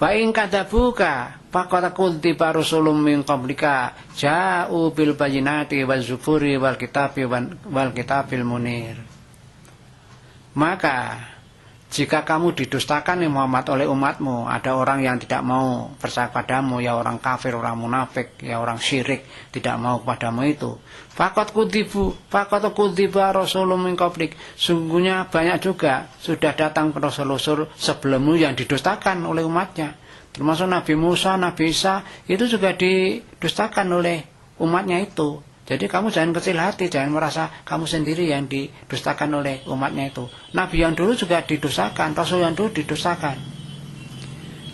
Wa in kadzabuka faqad kuntiba rusulun min qablika ja'u bil bayyinati waz zuburi wal kitabil munir. Maka jika kamu didustakan nih Muhammad oleh umatmu, ada orang yang tidak mau percaya padamu, ya orang kafir, orang munafik, ya orang syirik, tidak mau kepadamu itu. Faqad kudziba rasulun min qablik. Sungguhnya banyak juga sudah datang rasul-rasul sebelummu yang didustakan oleh umatnya. Termasuk Nabi Musa, Nabi Isa, itu juga didustakan oleh umatnya itu. Jadi kamu jangan kecil hati, jangan merasa kamu sendiri yang didustakan oleh umatnya itu. Nabi yang dulu juga didustakan, Rasul yang dulu didustakan.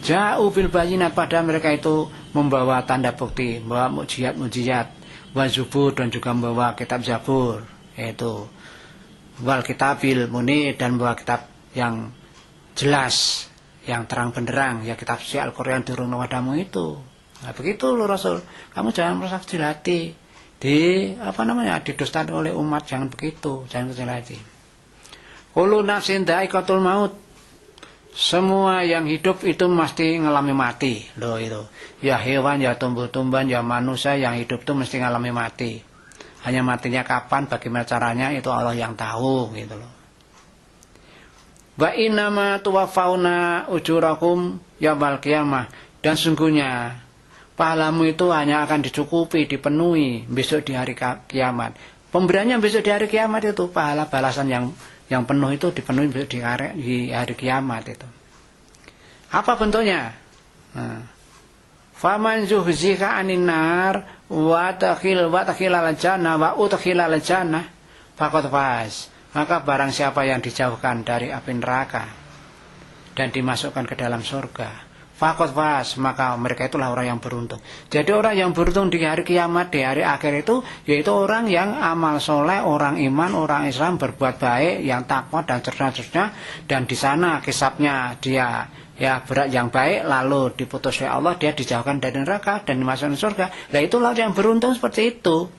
Ja'u bil bayyinat, pada mereka itu membawa tanda bukti, membawa mukjizat, wa zubur, dan juga membawa kitab Zabur, yaitu wal kitabil munir, dan membawa kitab yang jelas, yang terang benderang, ya kitab suci Al-Qur'an turun padamu itu. Nah, begitu loh Rasul. Kamu jangan merasa kecil hati. Didustakan oleh umat, jangan begitu, jangan kecil hati. Kullu nafsin dha'iqatul maut. Semua yang hidup itu mesti ngalami mati. Loh itu. Ya hewan, ya tumbuh-tumbuhan, ya manusia yang hidup itu mesti ngalami mati. Hanya matinya kapan, bagaimana caranya itu Allah yang tahu gitu loh. Wa innama tuwaffawna ujurakum yaumil qiyamah. Dan sungguhnya pahalamu itu hanya akan dicukupi, dipenuhi besok di hari kiamat. Pemberiannya besok di hari kiamat itu, pahala balasan yang penuh itu dipenuhi besok di hari kiamat itu. Apa bentuknya? Faman zuhzika 'anil nar wa takhilal jannah wa udkhilal jannah faqad faz. Maka barang siapa yang dijauhkan dari api neraka dan dimasukkan ke dalam surga, faqad faz, maka mereka itulah orang yang beruntung. Jadi orang yang beruntung di hari kiamat, di hari akhir itu, yaitu orang yang amal soleh, orang iman, orang Islam, berbuat baik, yang takwa dan cerdas-cerdas, dan di sana kisapnya dia ya berat yang baik, lalu diputus oleh Allah, dia dijauhkan dari neraka dan dimasukkan surga. Nah itulah yang beruntung seperti itu.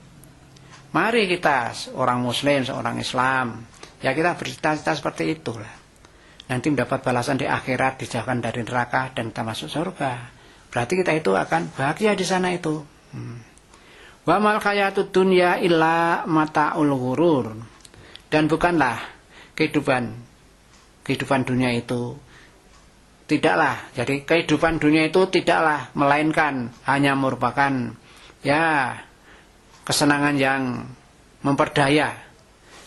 Mari kita orang Muslim, seorang Islam, ya kita bercita-cita seperti itulah. Nanti mendapat balasan di akhirat, dijauhkan dari neraka dan kita masuk surga. Berarti kita itu akan bahagia di sana itu. Wa mal hayatud dunya illa mata'ul ghurur. Dan bukanlah kehidupan dunia itu tidaklah. Jadi kehidupan dunia itu tidaklah melainkan hanya merupakan ya kesenangan yang memperdaya.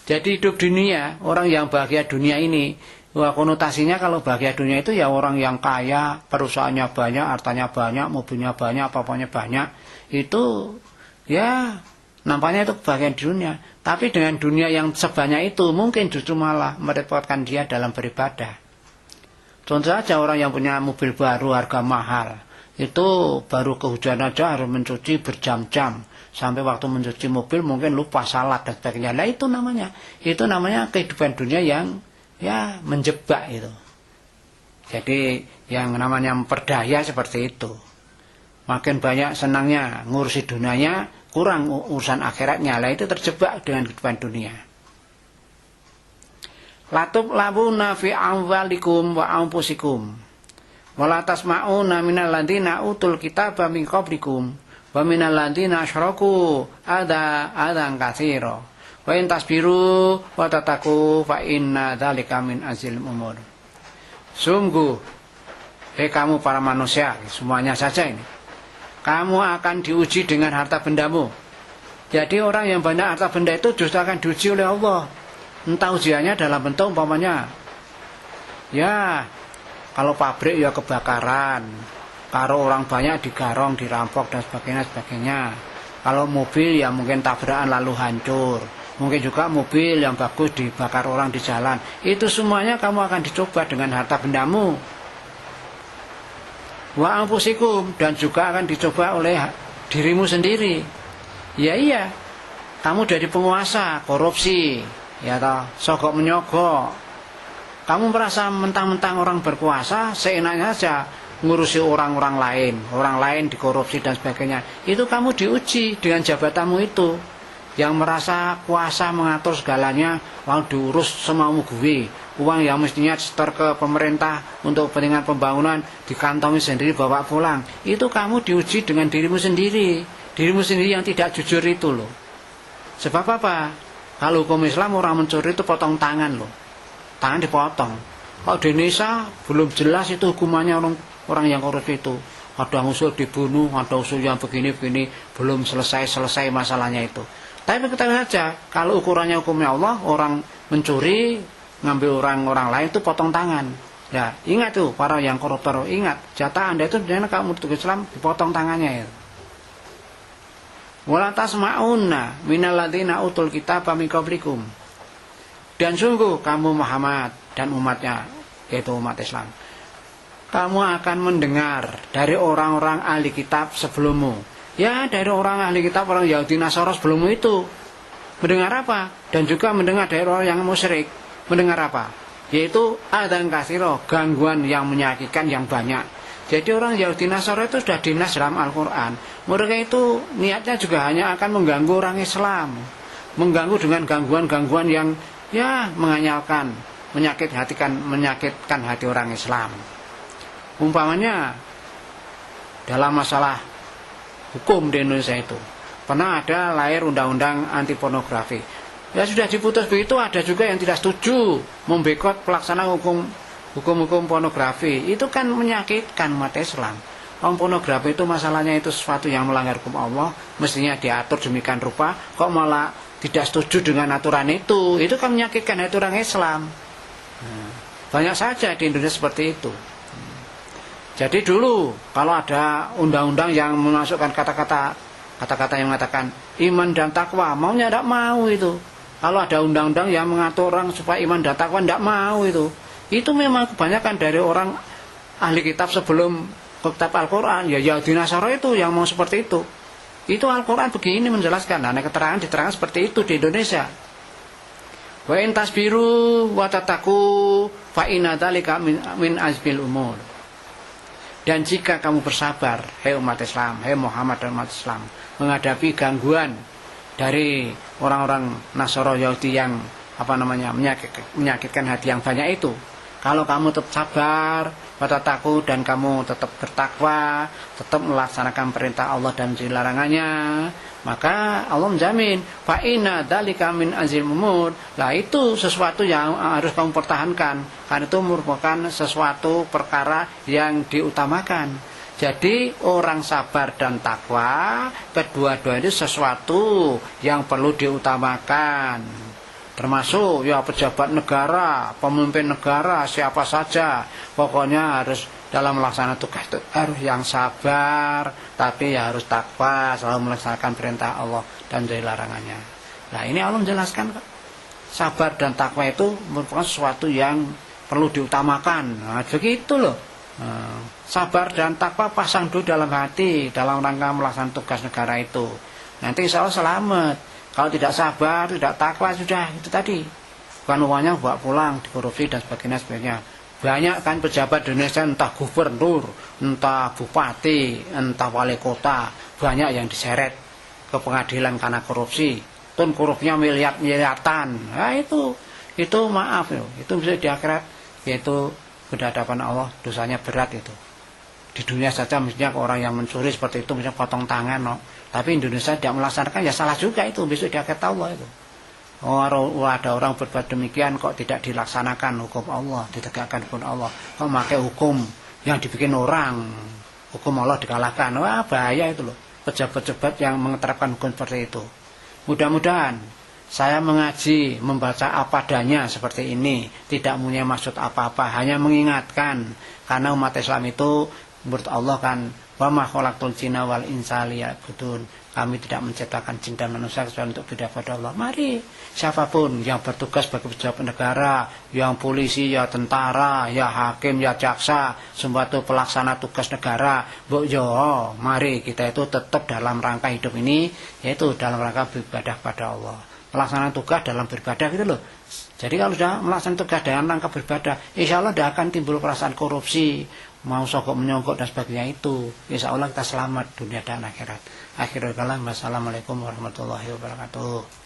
Jadi hidup dunia, orang yang bahagia dunia ini, wah, konotasinya kalau bahagia dunia itu ya orang yang kaya, perusahaannya banyak, hartanya banyak, mobilnya banyak, apa-apanya banyak. Itu ya nampaknya itu kebahagiaan dunia. Tapi dengan dunia yang sebanyak itu mungkin justru malah merepotkan dia dalam beribadah. Contoh saja orang yang punya mobil baru harga mahal, itu baru kehujanan aja harus mencuci berjam-jam. Sampai waktu mencuci mobil mungkin lupa salat dan sebagainya. Nah itu namanya kehidupan dunia yang ya menjebak itu. Jadi yang namanya memperdaya seperti itu. Makin banyak senangnya ngurusi dunianya, kurang urusan akhiratnya. Lah itu terjebak dengan kehidupan dunia. Latub labuna fi amwalikum wa anfusikum wala tasma'una minal ladzina utul kitaba min qablikum wa minal ladzina asyraku adan katsira. Wa in tasbiru wa tataku fa inna dzalika min azil umur. Sungguh kamu para manusia semuanya saja ini, kamu akan diuji dengan harta bendamu. Jadi orang yang banyak harta benda itu justru akan diuji oleh Allah. Entah ujiannya dalam bentuk umpamanya ya kalau pabrik ya kebakaran, kalau orang banyak digarong, dirampok dan sebagainya. Kalau mobil ya mungkin tabrakan lalu hancur. Mungkin juga mobil yang bagus dibakar orang di jalan. Itu semuanya kamu akan dicoba dengan harta bendamu. Wa anfusikum, dan juga akan dicoba oleh dirimu sendiri. Ya iya, kamu dari penguasa, korupsi, ya toh, sogok menyogok. Kamu merasa mentang-mentang orang berkuasa, seenaknya saja ngurusi orang lain dikorupsi dan sebagainya. Itu kamu diuji dengan jabatanmu itu. yang merasa kuasa mengatur segalanya, lalu diurus semaumu gue. Uang yang mestinya setor ke pemerintah untuk kepentingan pembangunan dikantongi sendiri bawa pulang. Itu kamu diuji dengan dirimu sendiri. Dirimu sendiri yang tidak jujur itu loh. Sebab apa? Kalau hukum Islam orang mencuri itu potong tangan loh. Tangan dipotong. Kalau di Indonesia belum jelas itu hukumannya orang yang korupsi itu. Ada usul dibunuh, ada usul yang begini-begini, belum selesai masalahnya itu. Tapi kita saja, kalau ukurannya hukumnya Allah, orang mencuri, ngambil orang lain itu potong tangan. Ya, ingat tuh para yang koruptor, ingat jatah Anda itu dengan kamu untuk Islam dipotong tangannya ya. Wala tasma'unna minal ladzina utul kitaba min qablikum. Dan sungguh kamu Muhammad dan umatnya, yaitu umat Islam, kamu akan mendengar dari orang-orang ahli kitab sebelummu. Ya, dari orang ahli kitab, orang Yahudi Nasara sebelummu itu. Mendengar apa? Dan juga mendengar dari orang yang musyrik. Mendengar apa? Yaitu adzan katsira, gangguan yang menyakitkan yang banyak. Jadi orang Yahudi Nasara itu sudah dinas dalam Al-Quran. Mereka itu niatnya juga hanya akan mengganggu orang Islam. Mengganggu dengan gangguan-gangguan yang ya menganyalkan, menyakitkan hati orang Islam. Umpamanya dalam masalah hukum di Indonesia itu pernah ada lahir undang-undang anti pornografi. Ya sudah diputus begitu, ada juga yang tidak setuju membekot pelaksanaan hukum pornografi. Itu kan menyakitkan umat Islam. Pornografi itu masalahnya itu sesuatu yang melanggar hukum Allah, mestinya diatur demikian rupa, kok malah tidak setuju dengan aturan itu kan menyakitkan hati orang Islam. Banyak saja di Indonesia seperti itu. Jadi dulu kalau ada undang-undang yang memasukkan kata-kata yang mengatakan iman dan takwa, maunya tidak mau itu. Kalau ada undang-undang yang mengatur orang supaya iman dan takwa, tidak mau itu. Itu memang kebanyakan dari orang ahli kitab sebelum kitab Al-Quran, ya Yahudi Nasara itu yang mau seperti itu. Itu Al-Quran begini menjelaskan, ada keterangan diterangkan seperti itu di Indonesia. Wa in tasbiru wa tataku fa inna dzalika min azbil umur. Dan jika kamu bersabar, hai umat Islam, hai Muhammad dan umat Islam, menghadapi gangguan dari orang-orang Nasara Yahudi yang menyakitkan hati yang banyak itu, kalau kamu tetap sabar, takut dan kamu tetap bertakwa, tetap melaksanakan perintah Allah dan larangannya, maka Allah menjamin fa inna dzalika min azil umur. Lah itu sesuatu yang harus kamu pertahankan, karena itu merupakan sesuatu perkara yang diutamakan. Jadi orang sabar dan takwa kedua-duanya sesuatu yang perlu diutamakan. Termasuk ya pejabat negara, pemimpin negara, siapa saja, pokoknya harus dalam melaksanakan tugas itu harus yang sabar, tapi ya harus takwa, selalu melaksanakan perintah Allah dan dari larangannya. Nah ini Allah menjelaskan, sabar dan takwa itu merupakan sesuatu yang perlu diutamakan. Nah begitu loh. Sabar dan takwa pasang dulu dalam hati dalam rangka melaksanakan tugas negara itu. Nanti insya Allah selamat. Kalau tidak sabar, tidak takwa, sudah itu tadi. Bukan uangnya bawa pulang, dikorupsi dan sebagainya. Banyak kan pejabat di Indonesia, entah gubernur, entah bupati, entah wali kota, banyak yang diseret ke pengadilan karena korupsi. Tun korupsinya miliar-miliaran. Nah itu maaf loh. Itu bisa di akhirat, yaitu berhadapan Allah, dosanya berat itu. Di dunia saja mestinya orang yang mencuri seperti itu mestinya potong tangan, no. Tapi Indonesia tidak melaksanakan, ya salah juga itu, besok di akhirat Allah itu. Ada orang berbuat demikian kok tidak dilaksanakan hukum Allah, ditegakkan hukum Allah, kok memakai hukum yang dibikin orang, hukum Allah dikalahkan. Wah bahaya itu loh, pejabat-pejabat yang menerapkan hukum seperti itu. Mudah-mudahan saya mengaji, membaca apa adanya seperti ini, tidak punya maksud apa-apa, hanya mengingatkan, karena umat Islam itu menurut Allah kan, wa ma khalaqtul jinna wal insa liya'budun. Kami tidak menciptakan jin dan manusia kecuali untuk beribadah pada Allah. Mari siapapun yang bertugas sebagai pejabat negara, yang polisi, ya tentara, ya hakim, ya jaksa, semua itu pelaksana tugas negara, mari kita itu tetap dalam rangka hidup ini, yaitu dalam rangka beribadah pada Allah. pelaksanaan tugas dalam beribadah gitu loh. Jadi kalau sudah melaksanakan tugas dalam rangka beribadah, insya Allah tidak akan timbul perasaan korupsi, mau sogok menyogok dan sebagainya itu. Insya Allah kita selamat dunia dan akhirat. Akhirul kalam, wassalamualaikum warahmatullahi wabarakatuh.